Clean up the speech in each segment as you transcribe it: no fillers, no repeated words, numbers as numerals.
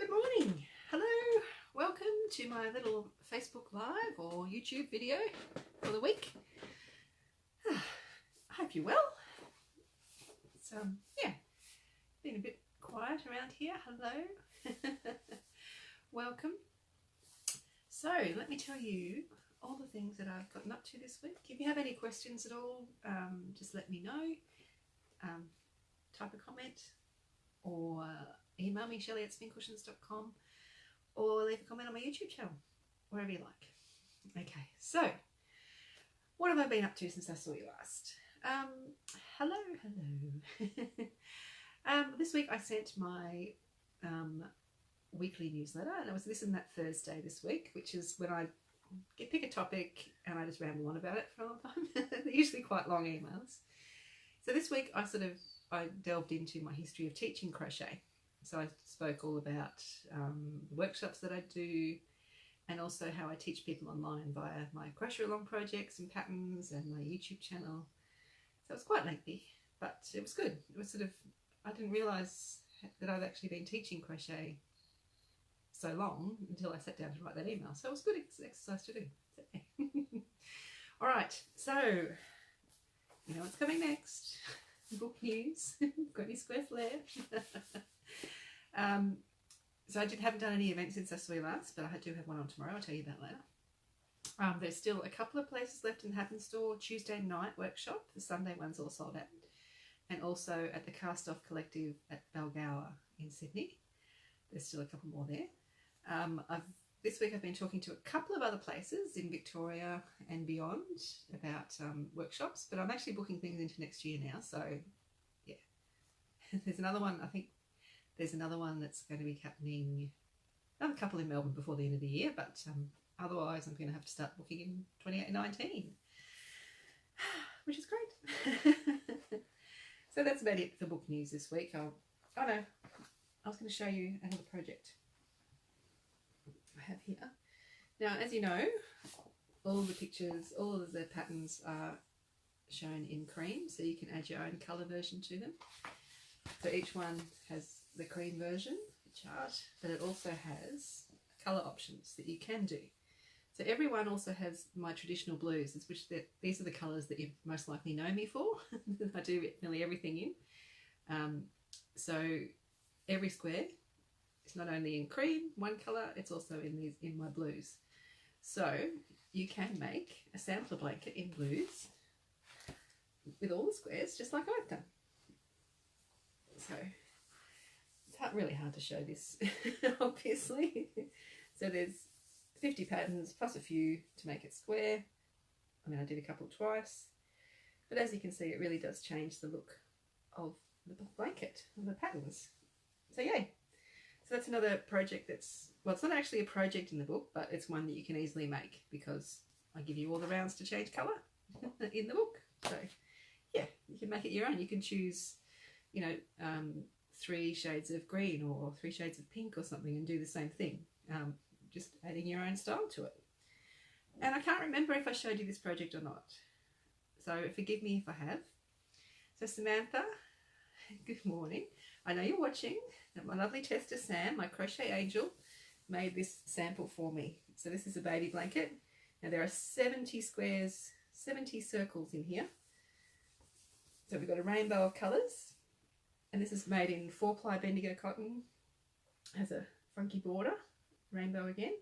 Good morning. Hello. Welcome to my little Facebook Live or YouTube video for the week. I hope you're well. It's yeah, been a bit quiet around here. Hello. Welcome. So let me tell you all the things that I've gotten up to this week. If you have any questions at all, just let me know. Type a comment or email me, Shelley at spincushions.com, or leave a comment on my YouTube channel, wherever you like. Okay, so what have I been up to since I saw you last? Hello. This week I sent my weekly newsletter, and it was this and that Thursday this week, which is when I pick a topic and I just ramble on about it for a long time. They're usually quite long emails. So this week I delved into my history of teaching crochet. So I spoke all about the workshops that I do, and also how I teach people online via my crochet along projects and patterns and my YouTube channel. So it was quite lengthy, but it was good. It was sort of, I didn't realise that I've actually been teaching crochet so long until I sat down to write that email. So it was good exercise to do. All right, so you know what's coming next. Book news. Got any square flare? So I haven't done any events since I saw you last, but I do have one on tomorrow. I'll tell you about later. There's still a couple of places left in the Happen Store. Tuesday night workshop. The Sunday one's all sold out. And also at the Cast Off Collective at Balgower in Sydney. There's still a couple more there. This week I've been talking to a couple of other places in Victoria and beyond about workshops, but I'm actually booking things into next year now, so yeah. There's another one, I think there's another one that's going to be happening, another couple in Melbourne before the end of the year, but otherwise I'm going to have to start booking in 2019, which is great. So that's about it for book news this week. Oh no, I was going to show you another project I have here. Now, as you know, all the pictures, all of the patterns are shown in cream, so you can add your own colour version to them. So each one has the cream version chart, but it also has colour options that you can do. So every one also has my traditional blues, these are the colours that you most likely know me for. I do nearly everything in. So every square, it's not only in cream, one colour, it's also in my blues. So you can make a sampler blanket in blues with all the squares, just like I've done. So it's really hard to show this, obviously. So there's 50 patterns plus a few to make it square. I mean, I did a couple twice, but as you can see, it really does change the look of the blanket and the patterns. So yay. So that's another project well, it's not actually a project in the book, but it's one that you can easily make because I give you all the rounds to change colour in the book. So yeah, you can make it your own. You can choose, 3 shades of green or 3 shades of pink or something and do the same thing, just adding your own style to it. And I can't remember if I showed you this project or not, so forgive me if I have. So Samantha, good morning. I know you're watching. My lovely tester Sam, my crochet angel, made this sample for me. So this is a baby blanket. Now there are 70 squares, 70 circles in here. So we've got a rainbow of colours. And this is made in 4-ply Bendigo cotton. Has a funky border, rainbow again.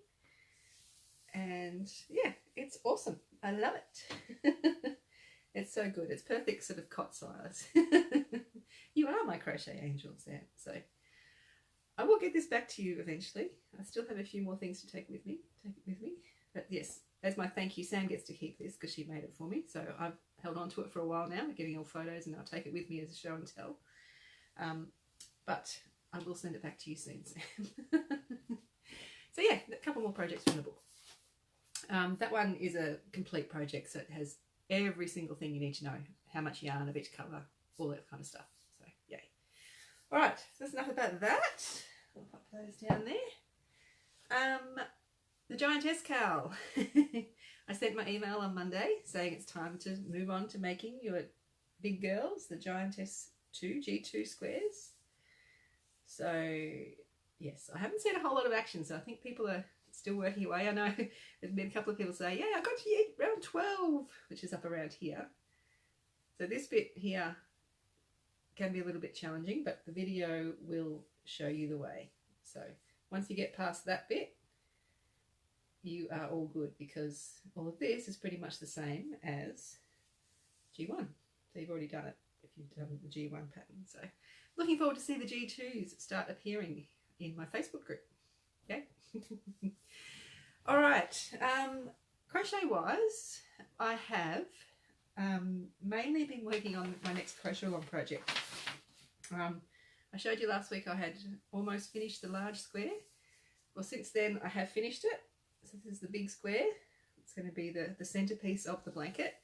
And yeah, it's awesome. I love it. It's so good. It's perfect sort of cot size. You are my crochet angel, Sam. So I will get this back to you eventually. I still have a few more things to take it with me. But yes, as my thank you, Sam gets to keep this because she made it for me. So I've held on to it for a while now, getting all photos, and I'll take it with me as a show and tell. But I will send it back to you soon, Sam. So yeah, a couple more projects from the book. That one is a complete project, so it has every single thing you need to know, how much yarn of each colour, all that kind of stuff. So yay. All right, so that's enough about that. I'll pop those down there. The Giantess Cowl. I sent my email on Monday saying it's time to move on to making your big girls, the Giantess G2 squares. So yes, I haven't seen a whole lot of action, so I think people are still working away. I know there's been a couple of people say, yeah, I got to round 12, which is up around here. So this bit here can be a little bit challenging, but the video will show you the way. So once you get past that bit, you are all good, because all of this is pretty much the same as G1. So you've already done it if you've done the G1 pattern. So looking forward to see the G2s start appearing in my Facebook group. Okay. All right. Crochet wise, I have mainly been working on my next crochet along project. I showed you last week I had almost finished the large square. Well, since then I have finished it. So this is the big square. It's going to be the centerpiece of the blanket.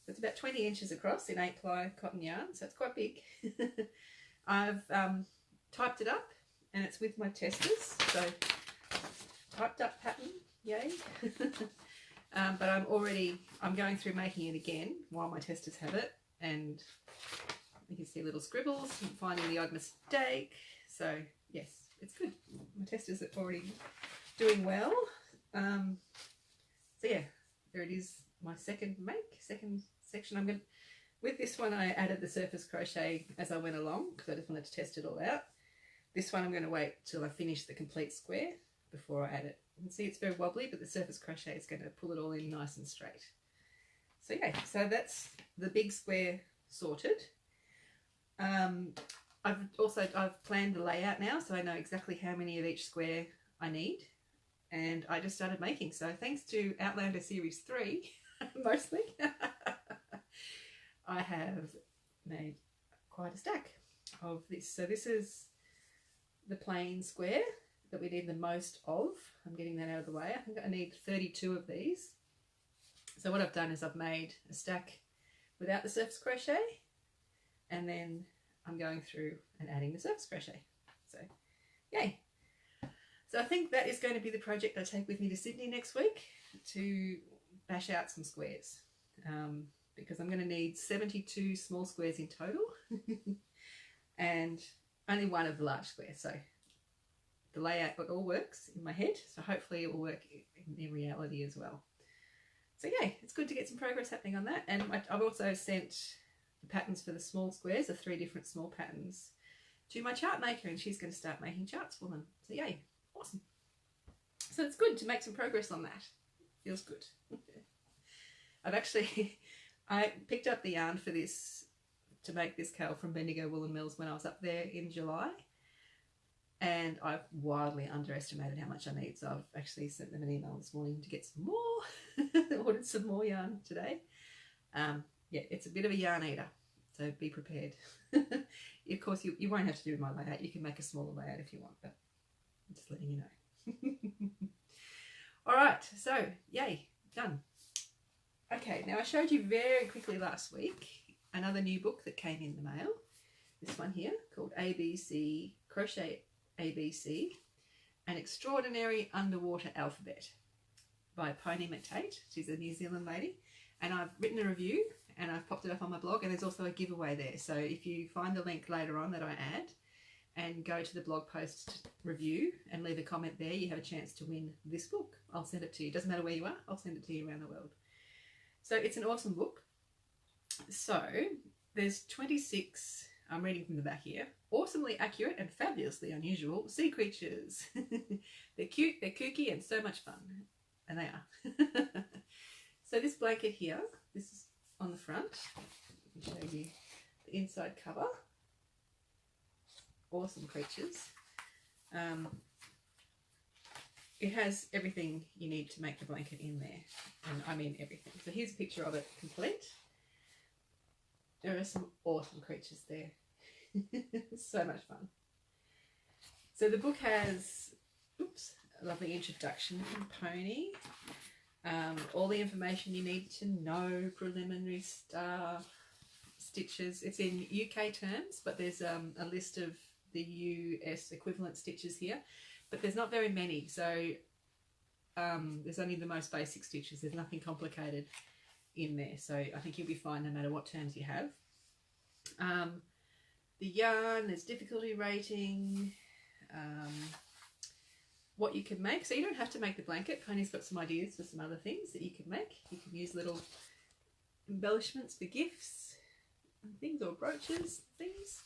It's about 20 inches across in 8-ply cotton yarn, so it's quite big. I've typed it up, and it's with my testers. So typed up pattern, yay. But I'm going through making it again while my testers have it, and you can see little scribbles and finding the odd mistake. So yes, it's good. My testers are already doing well. So yeah, there it is, my second section. With this one I added the surface crochet as I went along because I just wanted to test it all out. This one I'm going to wait till I finish the complete square before I add it. You can see it's very wobbly, but the surface crochet is going to pull it all in nice and straight. So yeah, so that's the big square sorted. I've planned the layout now, so I know exactly how many of each square I need, and I just started making. So thanks to Outlander Series 3, mostly, I have made quite a stack of this. So this is the plain square that we need the most of. I'm getting that out of the way. I think I need 32 of these. So what I've done is I've made a stack without the surface crochet, and then I'm going through and adding the surface crochet. So yay. So I think that is going to be the project I take with me to Sydney next week, to bash out some squares, because I'm going to need 72 small squares in total and only one of the large squares. So the layout, it all works in my head, so hopefully it will work in reality as well. So yeah, it's good to get some progress happening on that. And I've also sent the patterns for the small squares, the 3 different small patterns, to my chart maker, and she's going to start making charts for them. So yay, awesome. So it's good to make some progress on that. Feels good. I picked up the yarn for this, to make this cowl, from Bendigo Woolen Mills when I was up there in July, and I've wildly underestimated how much I need, so I've actually sent them an email this morning to get some more. Ordered some more yarn today. Yeah, it's a bit of a yarn eater, so be prepared. Of course, you won't have to do my layout. You can make a smaller layout if you want, but I'm just letting you know. All right, so yay, done. Okay, now I showed you very quickly last week another new book that came in the mail. This one here, called ABC, Crochet ABC, An Extraordinary Underwater Alphabet, by Pony McTate. She's a New Zealand lady, and I've written a review and I've popped it up on my blog, and there's also a giveaway there. So if you find the link later on that I add and go to the blog post review and leave a comment there, you have a chance to win this book. I'll send it to you. Doesn't matter where you are, I'll send it to you around the world. So it's an awesome book. So there's 26, I'm reading from the back here, awesomely accurate and fabulously unusual sea creatures. They're cute, they're kooky, and so much fun. And they are. So this blanket here, this is on the front. Let me show you the inside cover. Awesome creatures. It has everything you need to make the blanket in there, and I mean everything. So here's a picture of it complete. There are some awesome creatures there. So much fun. So the book has, a lovely introduction from Pony. All the information you need to know, preliminary stuff, stitches. It's in UK terms, but there's a list of the US equivalent stitches here, but there's not very many. So there's only the most basic stitches. There's nothing complicated in there. So I think you'll be fine no matter what terms you have. The yarn, there's difficulty rating. what you can make. So you don't have to make the blanket. Pony's got some ideas for some other things that you can make. You can use little embellishments for gifts and things, or brooches, things.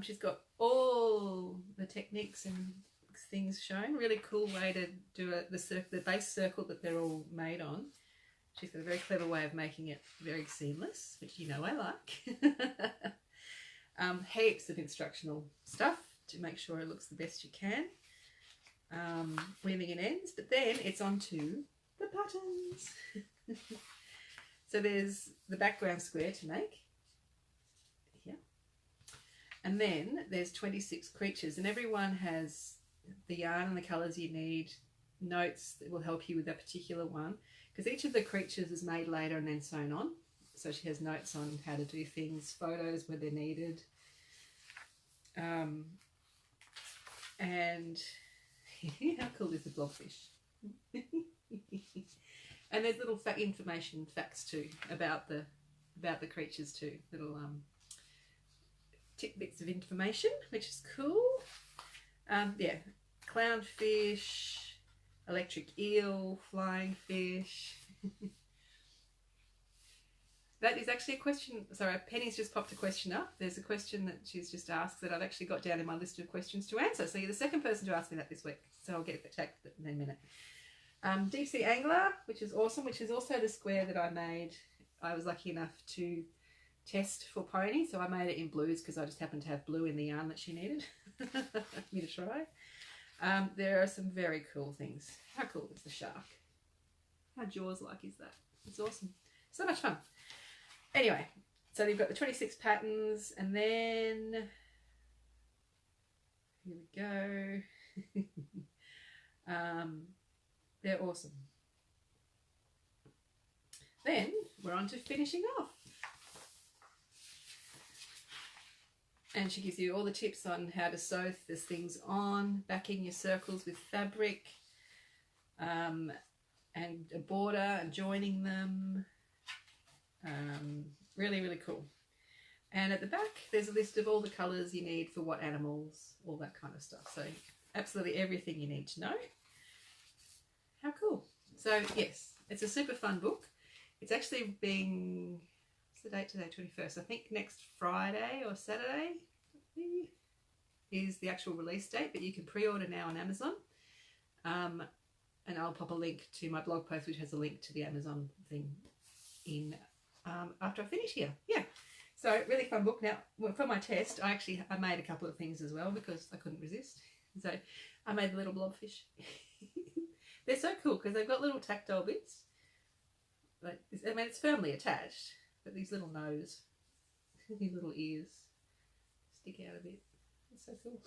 She's got all the techniques and things shown. Really cool way to do the base circle that they're all made on. She's got a very clever way of making it very seamless, which you know I like. Heaps of instructional stuff to make sure it looks the best you can. Weaving in ends, but then it's on to the buttons. So there's the background square to make here, and then there's 26 creatures, and everyone has the yarn and the colours you need, notes that will help you with that particular one, because each of the creatures is made later and then sewn on. So she has notes on how to do things, photos where they're needed, and how cool is the blobfish? And there's little facts too about the creatures too, little tidbits of information, which is cool. Yeah, clownfish, electric eel, flying fish. That is actually a question. Sorry, Penny's just popped a question up. There's a question that she's just asked that I've actually got down in my list of questions to answer. So you're the second person to ask me that this week. So I'll get to that in a minute. Deep Sea Angler, which is awesome, which is also the square that I made. I was lucky enough to test for Pony, so I made it in blues because I just happened to have blue in the yarn that she needed me to try. There are some very cool things. How cool is the shark? How Jaws-like is that? It's awesome. So much fun. Anyway, so you've got the 26 patterns, and then here we go. They're awesome. Then we're on to finishing off. And she gives you all the tips on how to sew these things on, backing your circles with fabric, and a border and joining them. Really, really cool. And at the back, there's a list of all the colours you need for what animals, all that kind of stuff. So absolutely everything you need to know. How cool. So yes, it's a super fun book. It's actually being, what's the date today? 21st. I think next Friday or Saturday is the actual release date, but you can pre-order now on Amazon. And I'll pop a link to my blog post, which has a link to the Amazon thing in after I finish here. Yeah. So really fun book. Now, for my test, I made a couple of things as well because I couldn't resist. So I made the little blobfish. They're so cool because they've got little tactile bits. Like, I mean, it's firmly attached, but these little nose, these little ears stick out a bit. It's so cool.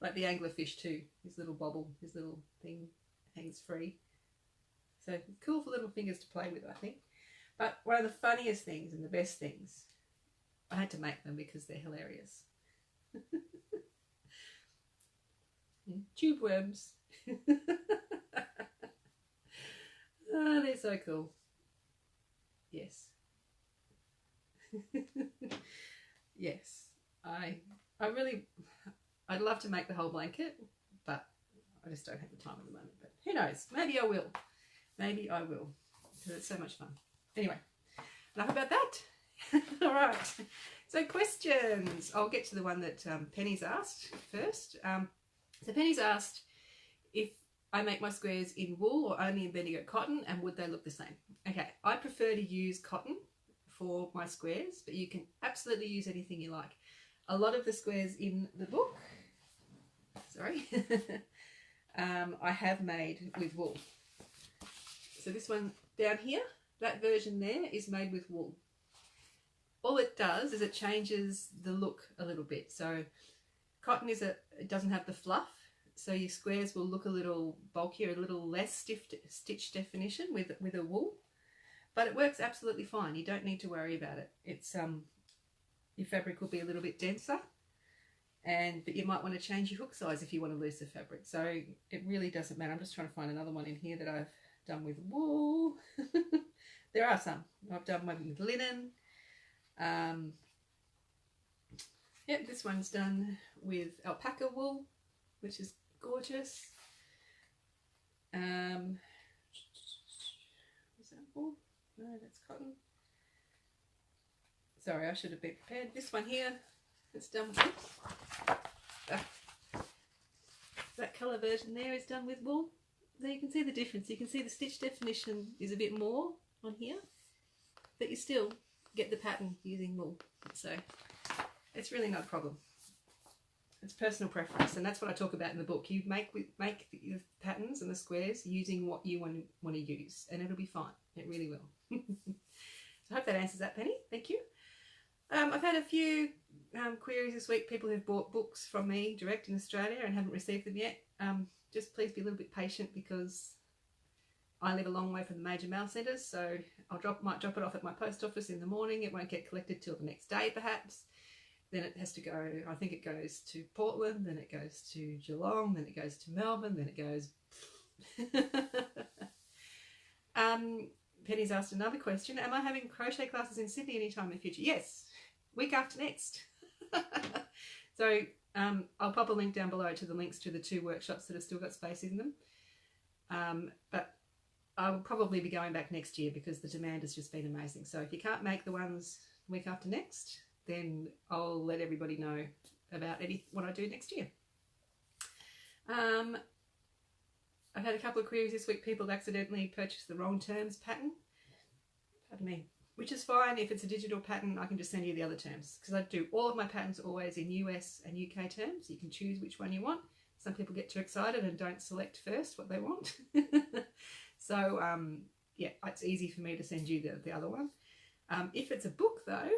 Like the anglerfish too. His little bobble, his little thing hangs free. So cool for little fingers to play with, I think. But one of the funniest things and the best things, I had to make them because they're hilarious. Tube worms. Oh, they're so cool. Yes. Yes. I'd love to make the whole blanket, but I just don't have the time at the moment. But who knows? Maybe I will. Maybe I will. Because it's so much fun. Anyway, enough about that. All right. So questions. I'll get to the one that Penny's asked first. So Penny's asked if I make my squares in wool or only in Bendigo cotton, and would they look the same? Okay, I prefer to use cotton for my squares, but you can absolutely use anything you like. A lot of the squares in the book, sorry, I have made with wool. So this one down here, that version there is made with wool. All it does is it changes the look a little bit. So cotton it doesn't have the fluff, so your squares will look a little bulkier, a little less stiff stitch definition with a wool. But it works absolutely fine. You don't need to worry about it. It's your fabric will be a little bit denser, but you might want to change your hook size if you want to looser fabric. So it really doesn't matter. I'm just trying to find another one in here that I've done with wool. There are some. I've done one with linen. Yep, this one's done with alpaca wool, which is gorgeous. Is that wool? No, that's cotton. Sorry, I should have been prepared. This one here, it's done with that colour version there is done with wool. So you can see the difference. You can see the stitch definition is a bit more on here, but you still get the pattern using wool. So it's really not a problem. It's personal preference, and that's what I talk about in the book. You make the patterns and the squares using what you want to use, and it'll be fine. It really will. So I hope that answers that, Penny. Thank you. I've had a few queries this week. People who've bought books from me direct in Australia and haven't received them yet. Just please be a little bit patient, because I live a long way from the major mail centres, so might drop it off at my post office in the morning. It won't get collected till the next day perhaps. Then it has to go, I think it goes to Portland, then it goes to Geelong, then it goes to Melbourne, then it goes... Penny's asked another question. Am I having crochet classes in Sydney anytime in the future? Yes, week after next. So I'll pop a link down below to the links to the 2 workshops that have still got space in them. But I will probably be going back next year, because the demand has just been amazing. So if you can't make the ones week after next, then I'll let everybody know about what I do next year. I've had a couple of queries this week. People accidentally purchased the wrong terms pattern. Pardon me. Which is fine. If it's a digital pattern, I can just send you the other terms, because I do all of my patterns always in US and UK terms. You can choose which one you want. Some people get too excited and don't select first what they want. So yeah, it's easy for me to send you the other one. If it's a book though,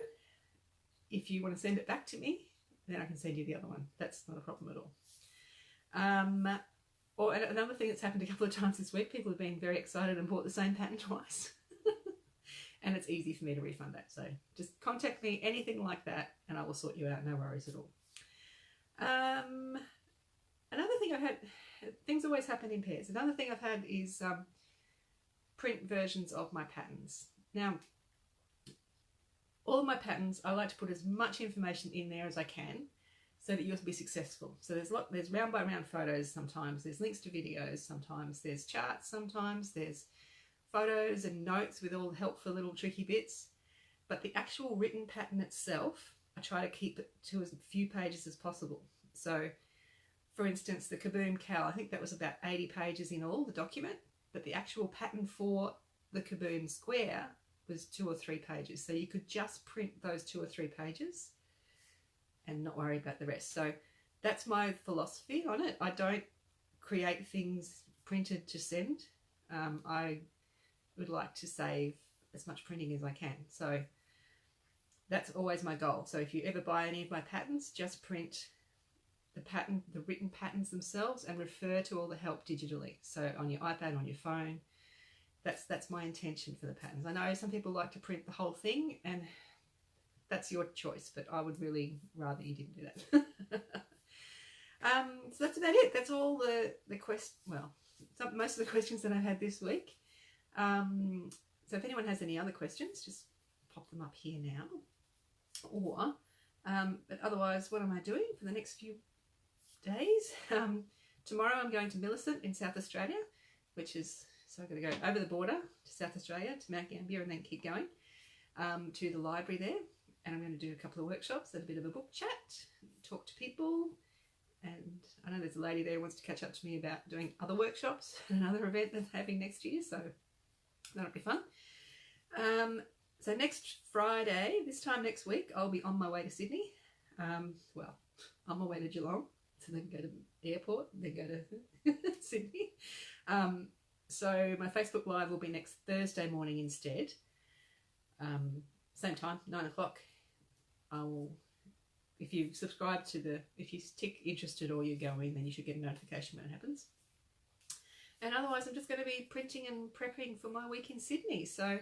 if you want to send it back to me, then I can send you the other one. That's not a problem at all. Or another thing that's happened a couple of times this week, people have been very excited and bought the same pattern twice. And it's easy for me to refund that. So just contact me, anything like that, and I will sort you out. No worries at all. Another thing I've had, things always happen in pairs. Another thing I've had is print versions of my patterns. Now, all of my patterns, I like to put as much information in there as I can, so that you'll be successful. So there's round by round photos sometimes, there's links to videos sometimes, there's charts sometimes, there's photos and notes with all helpful little tricky bits. But the actual written pattern itself, I try to keep it to as few pages as possible. So for instance, the Kaboom Cow, I think that was about 80 pages in all, the document, but the actual pattern for the Kaboom Square was 2 or 3 pages. So you could just print those 2 or 3 pages and not worry about the rest. So that's my philosophy on it. I don't create things printed to send. I would like to save as much printing as I can. So that's always my goal. So if you ever buy any of my patterns, just print the pattern, the written patterns themselves, and refer to all the help digitally. So on your iPad, on your phone, that's my intention for the patterns. I know some people like to print the whole thing, and that's your choice, but I would really rather you didn't do that. So that's about it. That's all most of the questions that I've had this week. So if anyone has any other questions, just pop them up here now. Or, but otherwise, what am I doing for the next few days? Tomorrow I'm going to Millicent in South Australia, so I'm going to go over the border to South Australia, to Mount Gambier, and then keep going to the library there. And I'm going to do a couple of workshops and a bit of a book chat, talk to people. And I know there's a lady there who wants to catch up to me about doing other workshops at another event that's having next year, so that'll be fun. So next Friday, this time next week, I'll be on my way to Sydney. Well, on my way to Geelong, so then go to the airport, then go to Sydney. So my Facebook Live will be next Thursday morning instead. Same time, 9 o'clock. If you subscribe to if you tick interested or you're going, then you should get a notification when it happens. And otherwise, I'm just going to be printing and prepping for my week in Sydney. So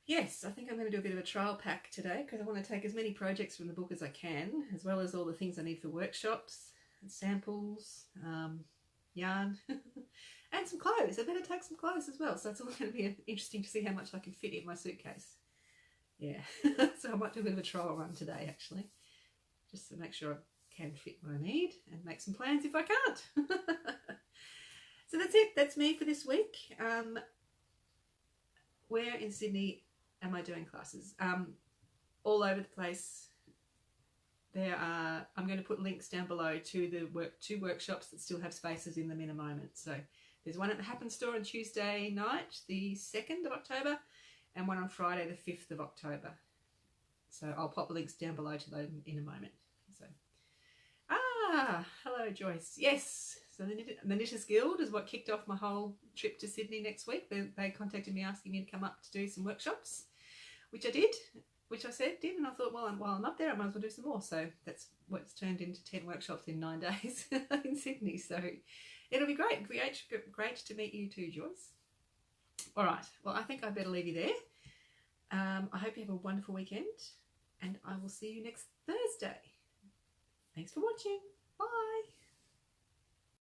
yes, I think I'm going to do a bit of a trial pack today, because I want to take as many projects from the book as I can, as well as all the things I need for workshops, samples, yarn, and some clothes. I better take some clothes as well. So it's all going to be interesting to see how much I can fit in my suitcase. Yeah, so I might do a bit of a trial run today, actually, just to make sure I can fit what I need and make some plans if I can't. So that's it. That's me for this week. Where in Sydney am I doing classes? All over the place. I'm going to put links down below to the two workshops that still have spaces in them in a moment. So there's one at the Happen Store on Tuesday night, the 2nd of October, and one on Friday, the 5th of October. So I'll pop links down below to those in a moment. So, hello Joyce. Yes, so the Knitters Guild is what kicked off my whole trip to Sydney next week. They contacted me asking me to come up to do some workshops, which I did. Which I said did, and I thought, well, while I'm up there, I might as well do some more. So that's what's turned into 10 workshops in 9 days in Sydney. So it'll be great. Great to meet you too, Joyce. All right. Well, I think I better leave you there. I hope you have a wonderful weekend, and I will see you next Thursday. Thanks for watching. Bye.